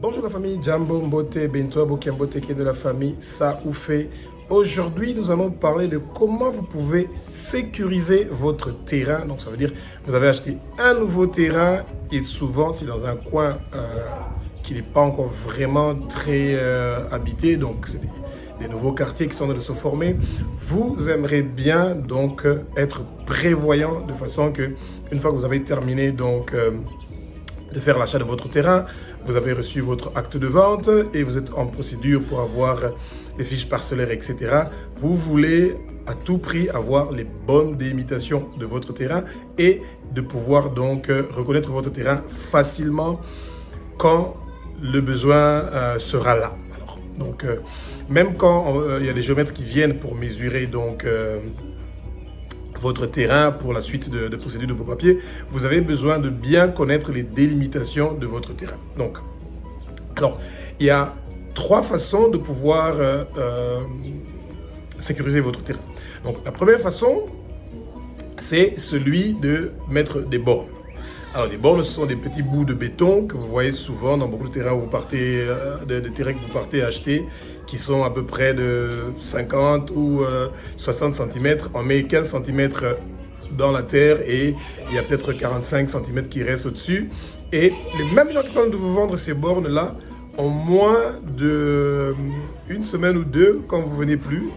Bonjour la famille Jambo Mbote, Bento Aboki Mbote qui est de la famille Saoufé. Aujourd'hui, nous allons parler de comment vous pouvez sécuriser votre terrain. Donc, ça veut dire que vous avez acheté un nouveau terrain et souvent, c'est dans un coin qui n'est pas encore vraiment très habité. Donc, c'est des nouveaux quartiers qui sont en train de se former. Vous aimeriez bien donc être prévoyant de façon que, une fois que vous avez terminé donc de faire l'achat de votre terrain, vous avez reçu votre acte de vente et vous êtes en procédure pour avoir les fiches parcellaires, etc. Vous voulez à tout prix avoir les bonnes délimitations de votre terrain et de pouvoir donc reconnaître votre terrain facilement quand le besoin sera là. Alors, donc, même quand il y a des géomètres qui viennent pour mesurer donc votre terrain pour la suite de procédure de vos papiers, vous avez besoin de bien connaître les délimitations de votre terrain. Donc, alors, il y a trois façons de pouvoir sécuriser votre terrain. Donc, la première façon, c'est celui de mettre des bornes. Alors, les bornes, ce sont des petits bouts de béton que vous voyez souvent dans beaucoup de terrains où vous partez, de terrains que vous partez acheter, qui sont à peu près de 50 ou 60 cm. On met 15 cm dans la terre et il y a peut-être 45 cm qui restent au-dessus. Et les mêmes gens qui sont en train de vous vendre ces bornes-là, en moins d'une semaine ou deux, quand vous venez plus,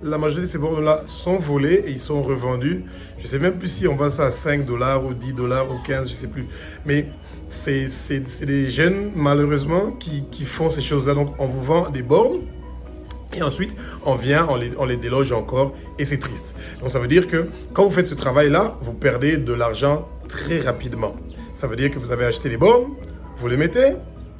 la majorité de ces bornes-là sont volées et ils sont revendus. Je ne sais même plus si on vend ça à 5 dollars ou 10 dollars ou 15, je ne sais plus. Mais c'est des jeunes, malheureusement, qui font ces choses-là. Donc, on vous vend des bornes et ensuite, on vient, on les déloge encore et c'est triste. Donc, ça veut dire que quand vous faites ce travail-là, vous perdez de l'argent très rapidement. Ça veut dire que vous avez acheté les bornes, vous les mettez,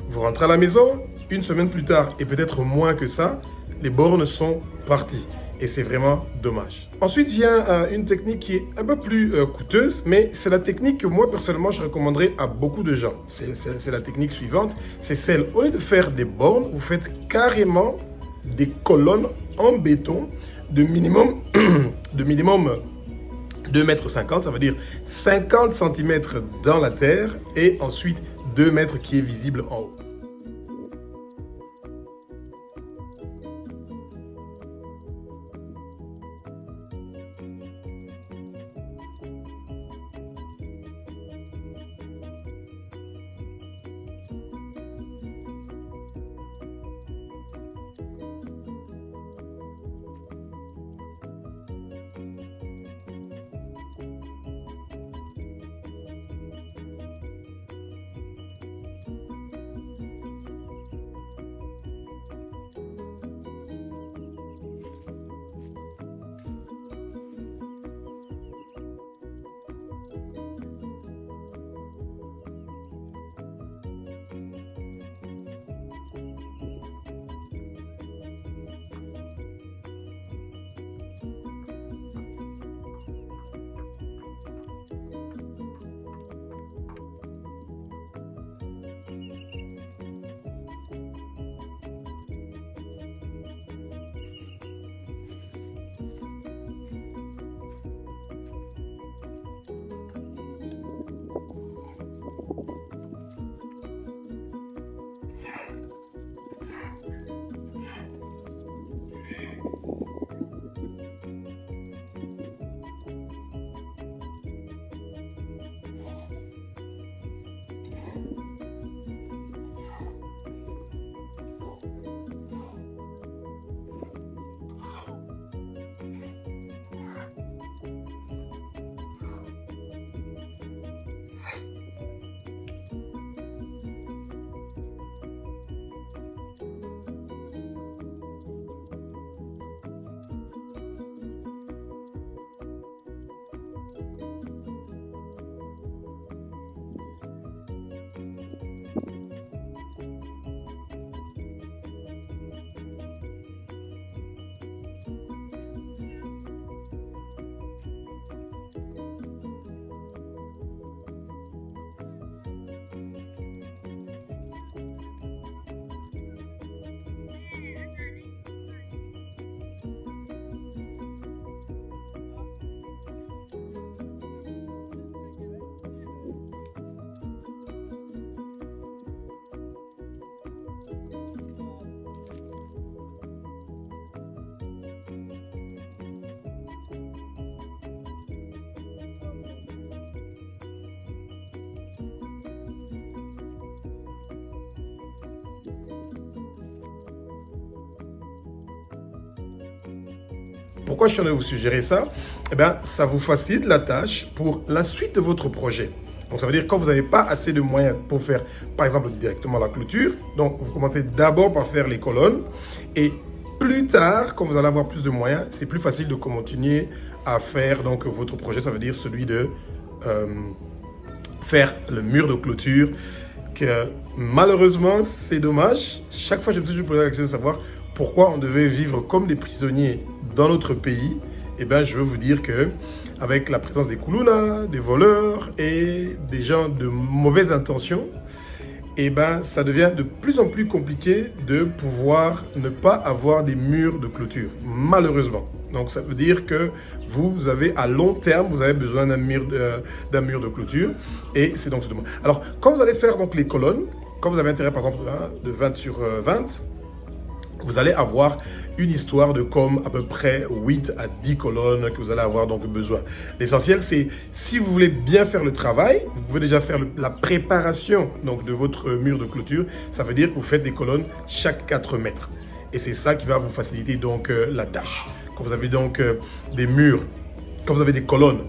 vous rentrez à la maison, une semaine plus tard, et peut-être moins que ça, les bornes sont parties. Et c'est vraiment dommage. Ensuite vient une technique qui est un peu plus coûteuse, mais c'est la technique que moi, personnellement, je recommanderais à beaucoup de gens. C'est la technique suivante. C'est celle, au lieu de faire des bornes, vous faites carrément des colonnes en béton de minimum, de minimum 2,50 m, ça veut dire 50 cm dans la terre et ensuite 2 mètres qui est visible en haut. Pourquoi je suis en train de vous suggérer ça? Eh bien, ça vous facilite la tâche pour la suite de votre projet. Donc, ça veut dire quand vous n'avez pas assez de moyens pour faire, par exemple, directement la clôture, donc vous commencez d'abord par faire les colonnes et plus tard, quand vous allez avoir plus de moyens, c'est plus facile de continuer à faire donc votre projet. Ça veut dire celui de faire le mur de clôture. Que malheureusement, c'est dommage. Chaque fois, je me suis toujours posé la question de savoir pourquoi on devait vivre comme des prisonniers dans notre pays. Eh bien, je veux vous dire que avec la présence des koulouna, des voleurs et des gens de mauvaises intentions, eh ben, ça devient de plus en plus compliqué de pouvoir ne pas avoir des murs de clôture, malheureusement. Donc, ça veut dire que vous avez, à long terme, vous avez besoin d'un mur de clôture. Et c'est donc ce demande. Alors, quand vous allez faire donc, les colonnes, quand vous avez intérêt, par exemple, de 20 sur 20, vous allez avoir une histoire de comme à peu près 8 à 10 colonnes que vous allez avoir donc besoin. L'essentiel, c'est si vous voulez bien faire le travail, vous pouvez déjà faire la préparation donc, de votre mur de clôture. Ça veut dire que vous faites des colonnes chaque 4 mètres. Et c'est ça qui va vous faciliter donc la tâche. Quand vous avez donc des murs, quand vous avez des colonnes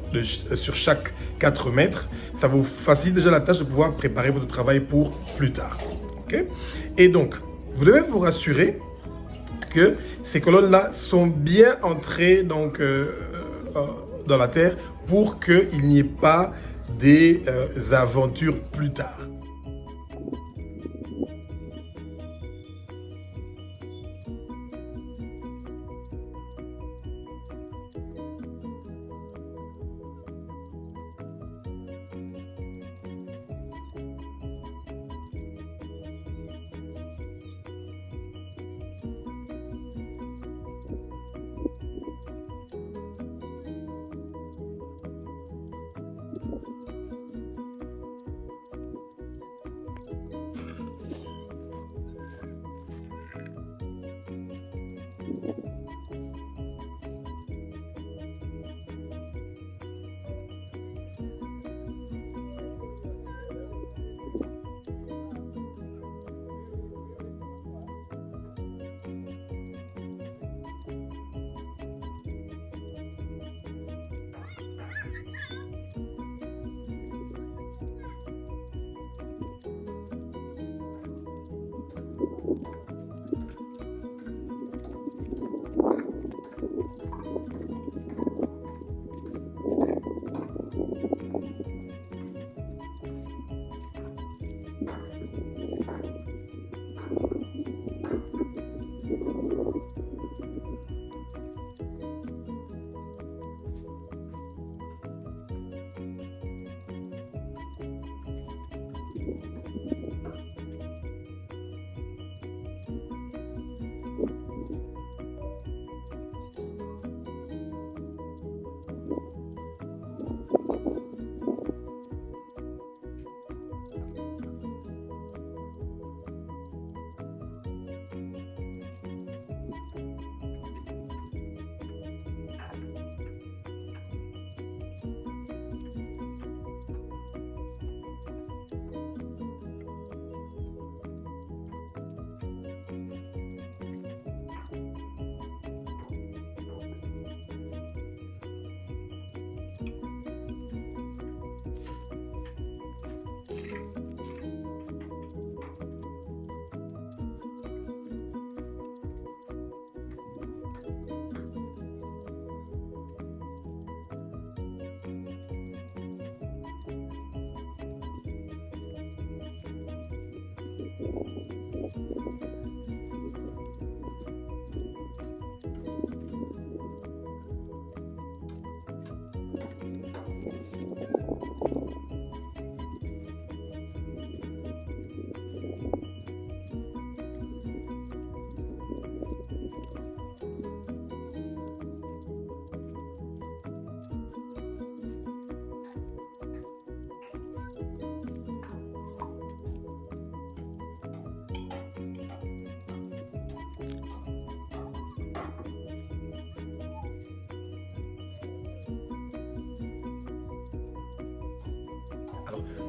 sur chaque 4 mètres, ça vous facilite déjà la tâche de pouvoir préparer votre travail pour plus tard. Okay? Et donc, vous devez vous rassurer que ces colonnes-là sont bien entrées donc, dans la terre pour qu'il n'y ait pas des aventures plus tard.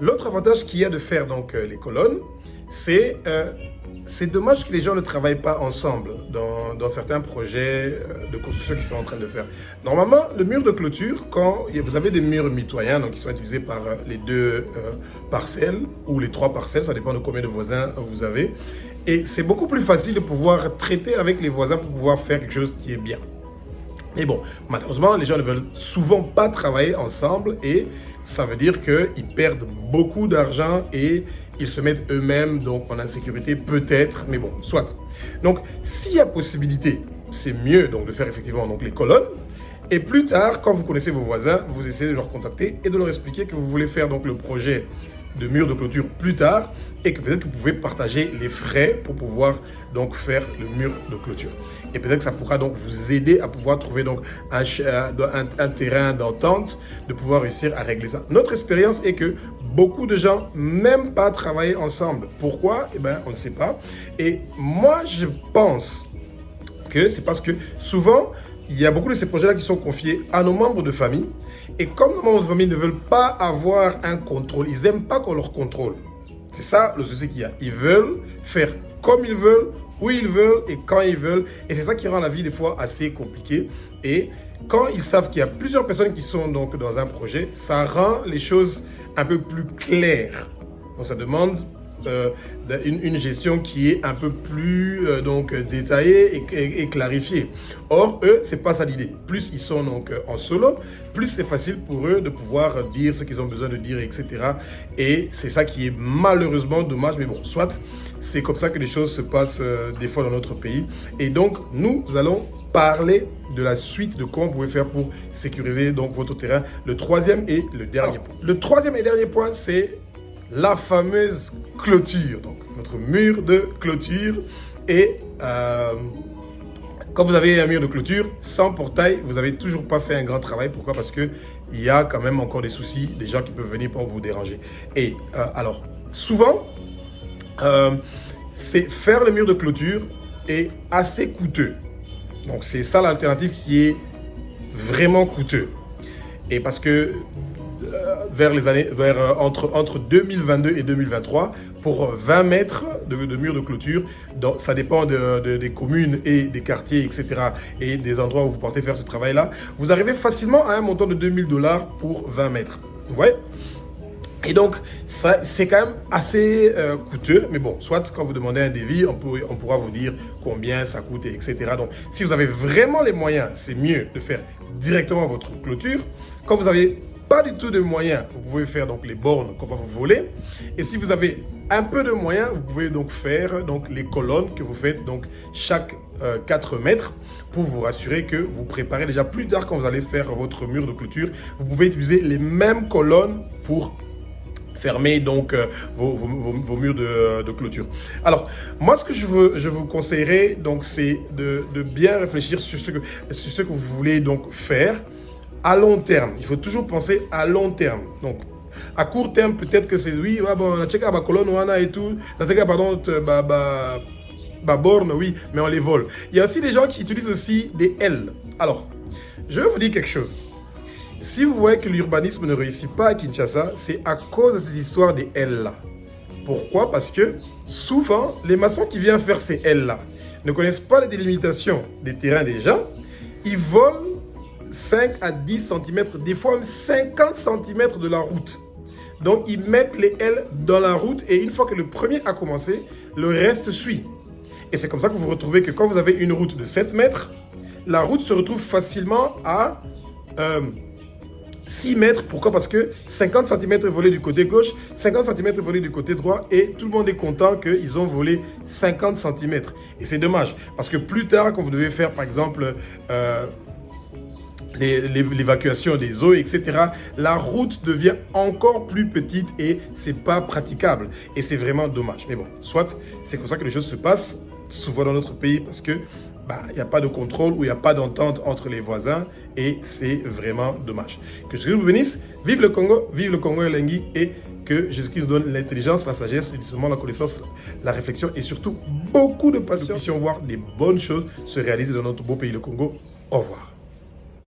L'autre avantage qu'il y a de faire donc les colonnes, c'est dommage que les gens ne travaillent pas ensemble dans certains projets de construction qu'ils sont en train de faire. Normalement, le mur de clôture, quand vous avez des murs mitoyens, donc qui sont utilisés par les 2 parcelles ou les 3 parcelles, ça dépend de combien de voisins vous avez. Et c'est beaucoup plus facile de pouvoir traiter avec les voisins pour pouvoir faire quelque chose qui est bien. Mais bon, malheureusement, les gens ne veulent souvent pas travailler ensemble et ça veut dire qu'ils perdent beaucoup d'argent et ils se mettent eux-mêmes donc en insécurité peut-être, mais bon, soit. Donc, s'il y a possibilité, c'est mieux donc de faire effectivement donc les colonnes. Et plus tard, quand vous connaissez vos voisins, vous essayez de leur contacter et de leur expliquer que vous voulez faire donc le projet de mur de clôture plus tard et que peut-être que vous pouvez partager les frais pour pouvoir donc faire le mur de clôture. Et peut-être que ça pourra donc vous aider à pouvoir trouver donc un terrain d'entente, de pouvoir réussir à régler ça. Notre expérience est que beaucoup de gens n'aiment pas travailler ensemble. Pourquoi? Eh bien, on ne sait pas. Et moi, je pense que c'est parce que souvent, il y a beaucoup de ces projets-là qui sont confiés à nos membres de famille. Et comme nos membres de famille ne veulent pas avoir un contrôle, ils n'aiment pas qu'on leur contrôle. C'est ça le souci qu'il y a. Ils veulent faire comme ils veulent, où ils veulent et quand ils veulent. Et c'est ça qui rend la vie des fois assez compliquée. Et quand ils savent qu'il y a plusieurs personnes qui sont donc dans un projet, ça rend les choses un peu plus claires. Donc ça demande une gestion qui est un peu plus donc détaillée et clarifiée. Or, eux, c'est pas ça l'idée. Plus ils sont donc en solo, plus c'est facile pour eux de pouvoir dire ce qu'ils ont besoin de dire, etc. Et c'est ça qui est malheureusement dommage. Mais bon, soit c'est comme ça que les choses se passent des fois dans notre pays. Et donc, nous allons parler de la suite de comment vous pouvez faire pour sécuriser donc votre terrain. Le troisième et le dernier point. Le troisième et dernier point, c'est la fameuse clôture, donc votre mur de clôture. Et quand vous avez un mur de clôture sans portail, vous n'avez toujours pas fait un grand travail. Pourquoi? Parce qu'il y a quand même encore des soucis, des gens qui peuvent venir pour vous déranger. Et alors, souvent, c'est faire le mur de clôture est assez coûteux. Donc c'est ça l'alternative qui est vraiment coûteux. Et parce que entre 2022 et 2023, pour 20 mètres de mur de clôture, ça dépend des communes et des quartiers, etc. et des endroits où vous partez faire ce travail-là, vous arrivez facilement à un montant de 2000 $ pour 20 mètres. Vous voyez? Et donc, ça, c'est quand même assez coûteux. Mais bon, soit quand vous demandez un devis, on pourra vous dire combien ça coûte, etc. Donc, si vous avez vraiment les moyens, c'est mieux de faire directement votre clôture. Quand vous n'avez pas du tout de moyens, vous pouvez faire donc les bornes qu'on va vous voler. Et si vous avez un peu de moyens, vous pouvez donc faire donc, les colonnes que vous faites donc chaque 4 mètres pour vous rassurer que vous préparez déjà plus tard quand vous allez faire votre mur de clôture. Vous pouvez utiliser les mêmes colonnes pour fermer donc vos murs de clôture. Alors, moi, ce que je vous conseillerais, donc, c'est de bien réfléchir sur ce que vous voulez donc faire à long terme. Il faut toujours penser à long terme. Donc, à court terme, peut-être que c'est oui, bon, on a checké ma colonne, et tout, on a checké, pardon, borne, oui, mais on les vole. Il y a aussi des gens qui utilisent aussi des L. Alors, je vais vous dire quelque chose. Si vous voyez que l'urbanisme ne réussit pas à Kinshasa, c'est à cause de ces histoires des L-là. Pourquoi? Parce que souvent, les maçons qui viennent faire ces L-là ne connaissent pas les délimitations des terrains des gens. Ils volent 5 à 10 cm, des fois même 50 cm de la route. Donc, ils mettent les L dans la route et une fois que le premier a commencé, le reste suit. Et c'est comme ça que vous retrouvez que quand vous avez une route de 7 mètres, la route se retrouve facilement à 6 mètres. Pourquoi? Parce que 50 cm volés du côté gauche, 50 cm volés du côté droit et tout le monde est content qu'ils ont volé 50 cm. Et c'est dommage parce que plus tard, quand vous devez faire par exemple l'évacuation des eaux, etc., la route devient encore plus petite et c'est pas praticable. Et c'est vraiment dommage. Mais bon, soit c'est comme ça que les choses se passent souvent dans notre pays parce que il n'y a pas de contrôle ou il n'y a pas d'entente entre les voisins et c'est vraiment dommage. Que Jésus vous bénisse, vive le Congo Elengi et que Jésus-Christ nous donne l'intelligence, la sagesse, la connaissance, la réflexion et surtout beaucoup de patience. Nous puissions voir des bonnes choses se réaliser dans notre beau pays, le Congo. Au revoir.